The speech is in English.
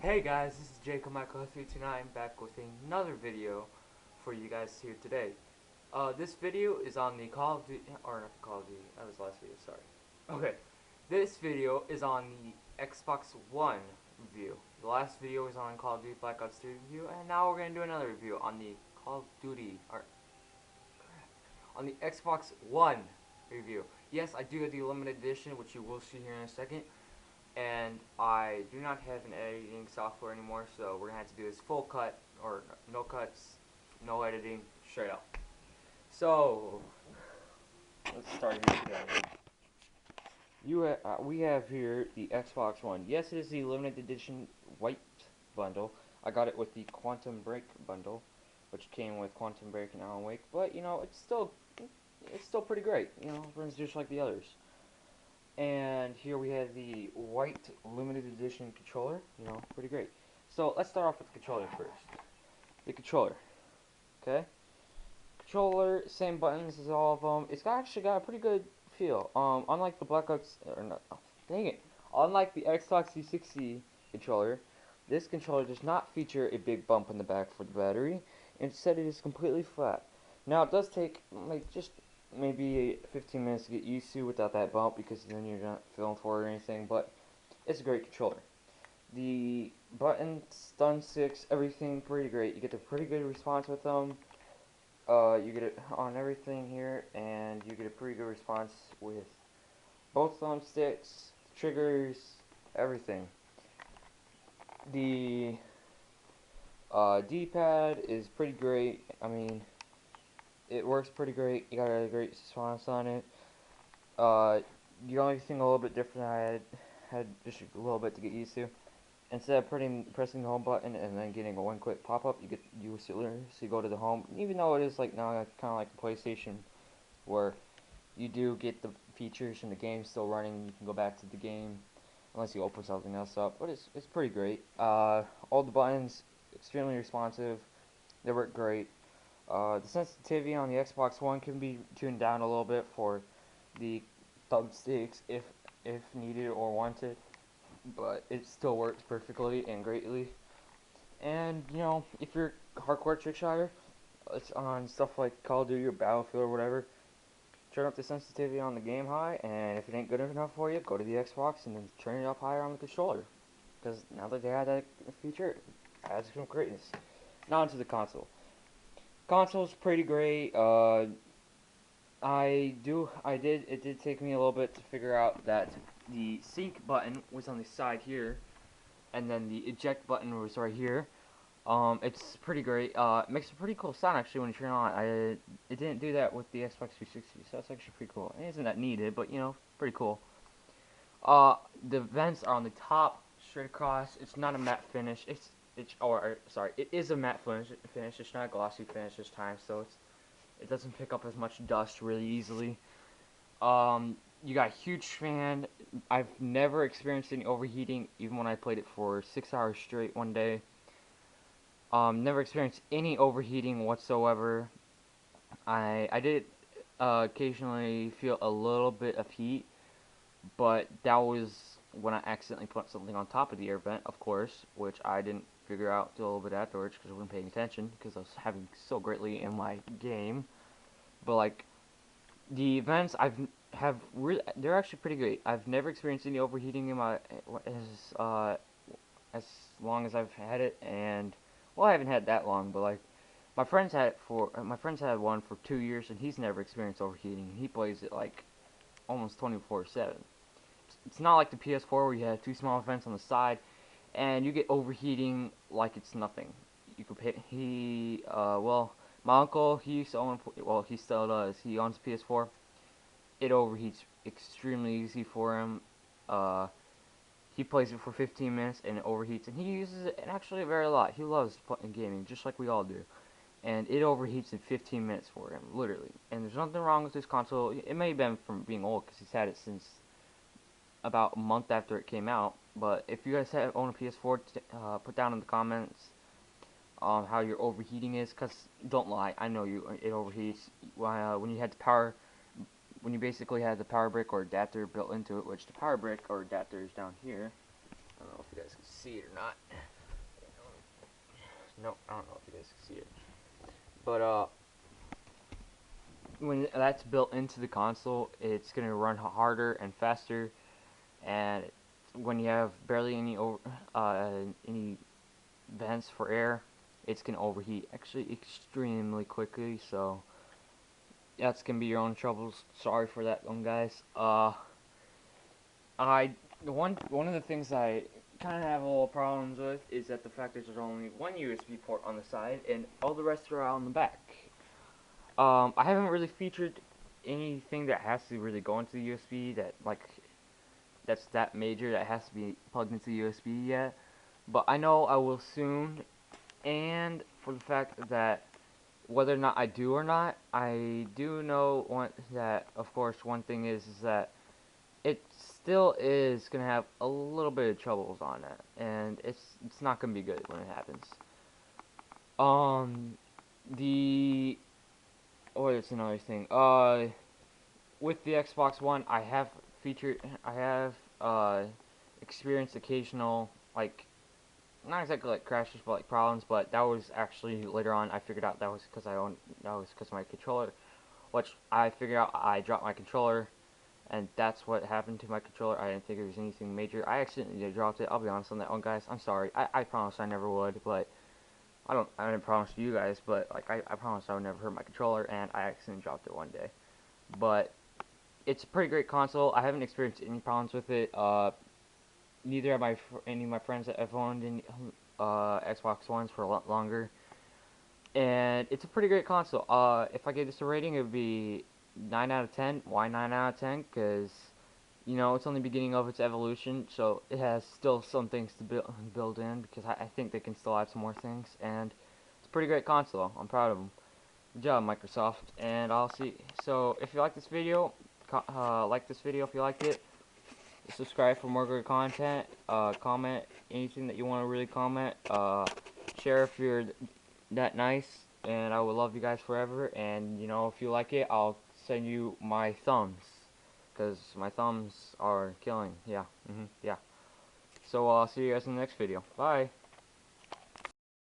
Hey guys, this is Jacob Michael 329 back with another video for you guys here today. This video is on the Call of Duty, or not Call of Duty, that was the last video, sorry. Okay, this video is on the Xbox One review. The last video was on Call of Duty Black Ops 3 review, and now we're going to do another review on the Call of Duty, or on the Xbox One review. Yes, I do have the limited edition, which you will see here in a second. And I do not have an editing software anymore, so we're gonna have to do this full cut or no cuts, no editing, straight up. So let's start here today. We have here the Xbox One. Yes, it is the limited edition white bundle. I got it with the Quantum Break bundle, which came with Quantum Break and Alan Wake. But you know, it's still pretty great. You know, runs just like the others. And here we have the white limited edition controller, you know, pretty great. So let's start off with the controller first. The controller, okay? Controller, same buttons as all of them. Actually got a pretty good feel. Unlike the Black Ops, or not, oh, dang it. Unlike the Xbox 360 controller, this controller does not feature a big bump in the back for the battery. Instead, it is completely flat. Now, it does take like just maybe 15 minutes to get used to without that bump because then you're not feeling for it or anything, but it's a great controller. The buttons, stun sticks, everything pretty great. You get a pretty good response with them. You get it on everything here, and you get a pretty good response with both thumbsticks, triggers, everything. The D-pad is pretty great. I mean, it works pretty great. You got a great response on it. Uh, the only thing a little bit different I had just a little bit to get used to. Instead of pressing the home button and then getting a one-click pop-up, you seriously go to the home. Even though it is like now kind of like the PlayStation, where you do get the features and the game still running, and you can go back to the game unless you open something else up. But it's pretty great. All the buttons extremely responsive. They work great. The sensitivity on the Xbox One can be tuned down a little bit for the thumbsticks if needed or wanted, but it still works perfectly and greatly. And you know, if you're a hardcore trick shotter, it's on stuff like Call of Duty or Battlefield or whatever. Turn up the sensitivity on the game high, and if it ain't good enough for you, go to the Xbox and then turn it up higher on the controller. Because now that they add that feature, it adds some greatness. Now onto the console. Console's pretty great. It did take me a little bit to figure out that the sync button was on the side here, and then the eject button was right here. It's pretty great. It makes a pretty cool sound actually when you turn it on. It didn't do that with the Xbox 360, so that's actually pretty cool. It isn't that needed, but you know, pretty cool. The vents are on the top, straight across. It's not a matte finish. Sorry, it is a matte finish. It's not a glossy finish this time, so it doesn't pick up as much dust really easily. You got a huge fan. I've never experienced any overheating, even when I played it for 6 hours straight one day. Never experienced any overheating whatsoever. I did occasionally feel a little bit of heat, but that was when I accidentally put something on top of the air vent, of course, which I didn't figure out till a little bit afterwards because I wasn't paying attention because I was having so greatly in my game. But like the vents, they're actually pretty great. I've never experienced any overheating in my as long as I've had it, and well, I haven't had that long, but like my friend's had one for 2 years, and he's never experienced overheating. He plays it like almost 24/7. It's not like the PS4 where you have two small vents on the side, and you get overheating like it's nothing. You could pay, well, my uncle, he used to own, well, he still does. He owns a PS4. It overheats extremely easy for him. Uh, he plays it for 15 minutes and it overheats, and he uses it actually very a lot. He loves playing gaming, just like we all do. And it overheats in 15 minutes for him, literally. And there's nothing wrong with this console. It may have been from being old, because he's had it since about a month after it came out. But if you guys own a PS4, put down in the comments how your overheating is, because don't lie, I know it overheats. When you had the power, when you basically had the power brick or adapter built into it, which the power brick or adapter is down here. I don't know if you guys can see it or not. No, I don't know if you guys can see it. But when that's built into the console, it's gonna run harder and faster. And when you have barely any vents for air, it's gonna overheat actually extremely quickly. So that's gonna be your own troubles. Sorry for that one, guys. I one of the things I kind of have a little problems with is that the fact that there's only one USB port on the side and all the rest are on the back. I haven't really featured anything that has to really go into the USB that's that major that has to be plugged into the USB yet, but I know I will soon. And for the fact that whether or not I do or not, I do know that of course one thing is that it still is gonna have a little bit of troubles on it, and it's not gonna be good when it happens. Um, the what is another thing? With the Xbox One, I have experienced occasional like not exactly like crashes, but like problems. But that was actually later on. I figured out that was because of my controller, which I figured out I dropped my controller and that's what happened to my controller. I didn't think it was anything major. I accidentally dropped it. I'll be honest on that one, guys. I'm sorry. I promise I never would, but I didn't promise you guys, but like I promised I would never hurt my controller, and I accidentally dropped it one day. But it's a pretty great console. I haven't experienced any problems with it. Neither have any of my friends that have owned any Xbox Ones for a lot longer. And it's a pretty great console. If I gave this a rating, it would be 9 out of 10. Why 9 out of 10? Because, you know, it's only beginning of its evolution, so it has still some things to build in, because I think they can still add some more things, and it's a pretty great console. I'm proud of them. Good job, Microsoft. And I'll see. So, if you like this video, like this video if you liked it. Subscribe for more good content. Comment anything that you want to really comment. Share if you're that nice, and I will love you guys forever. And you know, if you like it, I'll send you my thumbs, because my thumbs are killing. Yeah, yeah. So I'll see you guys in the next video. Bye.